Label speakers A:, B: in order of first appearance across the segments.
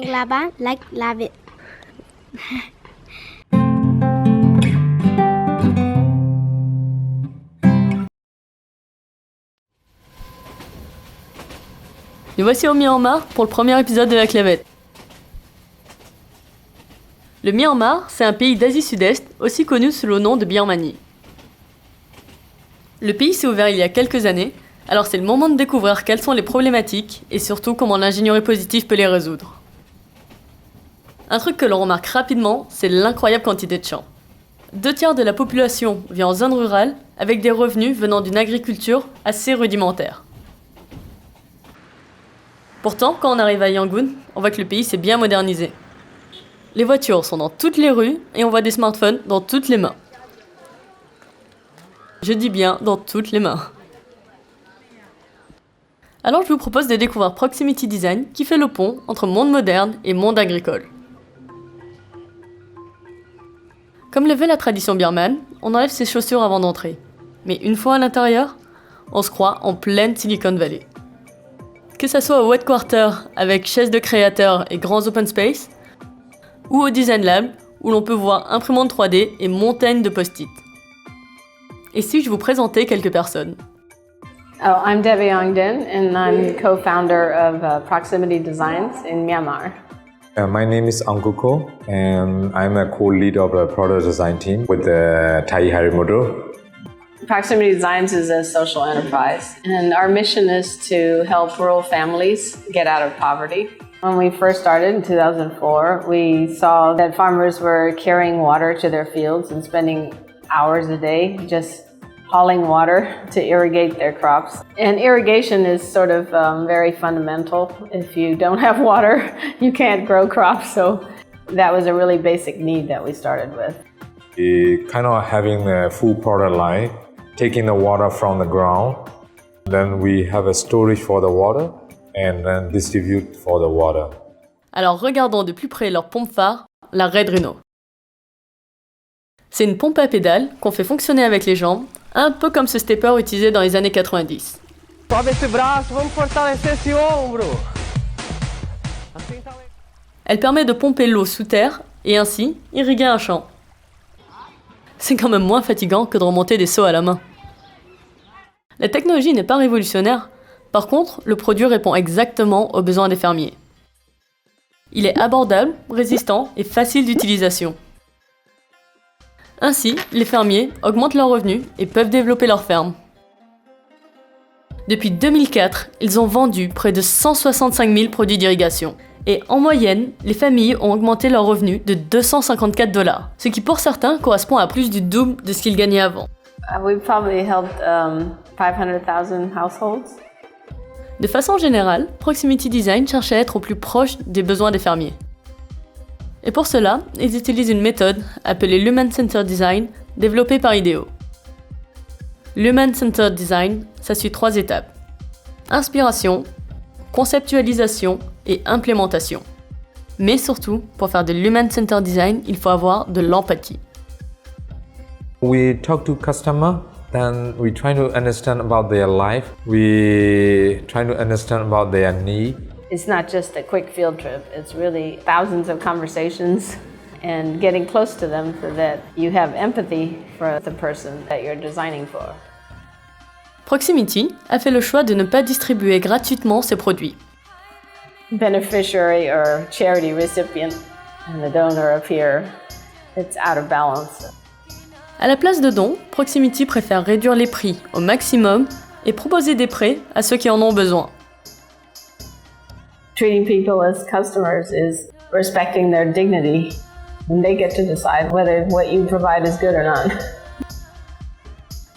A: Là-bas, like lave.
B: Nous voici au Myanmar pour le premier épisode de la clavette. Le Myanmar, c'est un pays d'Asie Sud-Est, aussi connu sous le nom de Birmanie. Le pays s'est ouvert il y a quelques années, alors c'est le moment de découvrir quelles sont les problématiques et surtout comment l'ingénierie positive peut les résoudre. Un truc que l'on remarque rapidement, c'est l'incroyable quantité de champs. 2/3 de la population vit en zone rurale avec des revenus venant d'une agriculture assez rudimentaire. Pourtant, quand on arrive à Yangon, on voit que le pays s'est bien modernisé. Les voitures sont dans toutes les rues et on voit des smartphones dans toutes les mains. Je dis bien dans toutes les mains. Alors je vous propose de découvrir Proximity Design qui fait le pont entre monde moderne et monde agricole. Comme le veut la tradition birmane, on enlève ses chaussures avant d'entrer. Mais une fois à l'intérieur, on se croit en pleine Silicon Valley. Que ça soit au headquarter avec chaises de créateurs et grands open space, ou au Design Lab où l'on peut voir imprimante 3D et montagne de post-it. Et si je vous présentais quelques personnes?
C: Oh, I'm Debbie Ongden, and I'm co-founder of Proximity Designs in Myanmar.
D: My name is Anguko, and I'm a co-lead of the product design team with Tai Harimoto.
C: Proximity Designs is a social enterprise, and our mission is to help rural families get out of poverty. When we first started in 2004, we saw that farmers were carrying water to their fields and spending hours a day just hauling water to irrigate their crops. And irrigation is sort of very fundamental. If you don't have water, you can't grow crops. So that was a really basic need that we started with.
D: We kind of having a full product line, taking the water from the ground. Then we have a storage for the water and then distribute for the water.
B: Alors regardons de plus près leur pompe phare, la Red Rhino. C'est une pompe à pédales qu'on fait fonctionner avec les jambes, un peu comme ce stepper utilisé dans les années 90. Elle permet de pomper l'eau sous terre et ainsi irriguer un champ. C'est quand même moins fatigant que de remonter des seaux à la main. La technologie n'est pas révolutionnaire, par contre, le produit répond exactement aux besoins des fermiers. Il est abordable, résistant et facile d'utilisation. Ainsi, les fermiers augmentent leurs revenus et peuvent développer leur ferme. Depuis 2004, ils ont vendu près de 165 000 produits d'irrigation. Et en moyenne, les familles ont augmenté leurs revenus de $254, ce qui pour certains correspond à plus du double de ce qu'ils gagnaient avant.
C: We've probably helped 500,000 households.
B: De façon générale, Proximity Design cherche à être au plus proche des besoins des fermiers. Et pour cela, ils utilisent une méthode appelée l'Human Centered Design, développée par IDEO. L'Human Centered Design, ça suit 3 étapes. Inspiration, conceptualisation et implémentation. Mais surtout, pour faire de l'Human Centered Design, il faut avoir de l'empathie.
D: We talk to customer, then we try to understand about their life. We try to understand about their need.
C: It's not just a quick field trip, it's really thousands of conversations and getting close to them so that you have empathy for the person that you're designing for.
B: Proximity a fait le choix de ne pas distribuer gratuitement ses produits.
C: Beneficiary or charity recipient and the donor up here, it's out of balance.
B: À la place de dons, Proximity préfère réduire les prix au maximum et proposer des prêts à ceux qui en ont besoin.
C: Treating people as customers is respecting their dignity, and they get to decide whether what you provide is good or not.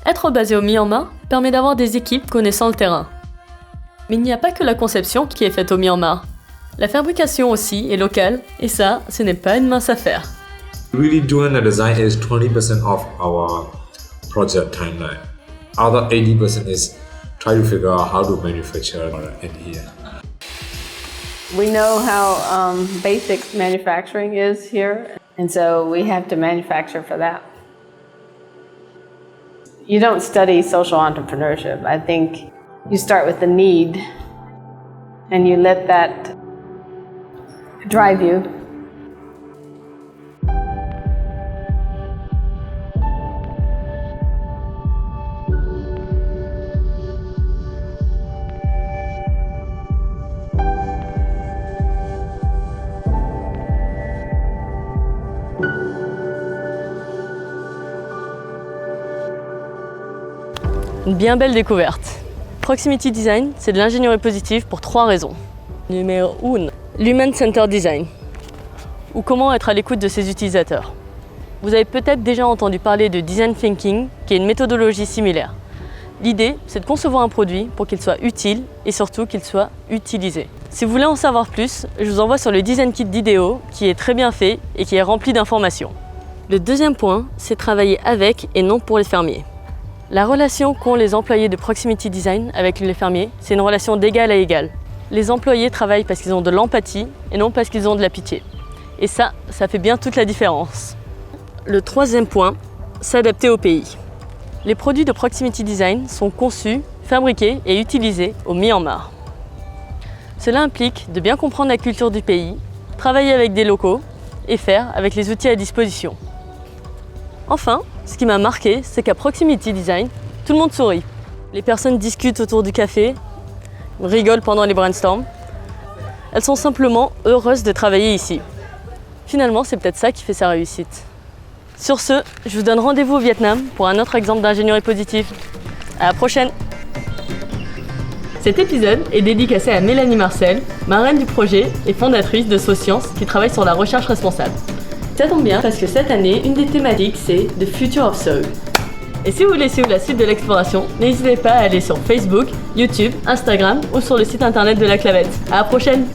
B: Être basé au Myanmar permet d'avoir des équipes connaissant le terrain. Mais il n'y a pas que la conception qui est faite au Myanmar. La fabrication aussi est locale, et ça, ce n'est pas une mince affaire.
D: Really doing the design is 20% of our project timeline. Other 80% is try to figure out how to manufacture in here.
C: We know how basic manufacturing is here, and so we have to manufacture for that. You don't study social entrepreneurship. I think you start with the need, and you let that drive you.
B: Une bien belle découverte. Proximity Design, c'est de l'ingénierie positive pour 3 raisons. Numéro 1, l'Human Centered Design, ou comment être à l'écoute de ses utilisateurs. Vous avez peut-être déjà entendu parler de Design Thinking, qui est une méthodologie similaire. L'idée, c'est de concevoir un produit pour qu'il soit utile et surtout qu'il soit utilisé. Si vous voulez en savoir plus, je vous envoie sur le Design Kit d'IDEO, qui est très bien fait et qui est rempli d'informations. Le deuxième point, c'est travailler avec et non pour les fermiers. La relation qu'ont les employés de Proximity Design avec les fermiers, c'est une relation d'égal à égal. Les employés travaillent parce qu'ils ont de l'empathie et non parce qu'ils ont de la pitié. Et ça fait bien toute la différence. Le troisième point, s'adapter au pays. Les produits de Proximity Design sont conçus, fabriqués et utilisés au Myanmar. Cela implique de bien comprendre la culture du pays, travailler avec des locaux et faire avec les outils à disposition. Enfin, ce qui m'a marqué, c'est qu'à Proximity Design, tout le monde sourit. Les personnes discutent autour du café, rigolent pendant les brainstorms. Elles sont simplement heureuses de travailler ici. Finalement, c'est peut-être ça qui fait sa réussite. Sur ce, je vous donne rendez-vous au Vietnam pour un autre exemple d'ingénierie positive. À la prochaine! Cet épisode est dédicacé à Mélanie Marcel, marraine du projet et fondatrice de SoScience qui travaille sur la recherche responsable. Ça tombe bien parce que cette année, une des thématiques c'est The Future of Soil. Et si vous voulez suivre la suite de l'exploration, n'hésitez pas à aller sur Facebook, YouTube, Instagram ou sur le site internet de la Clavette. À la prochaine!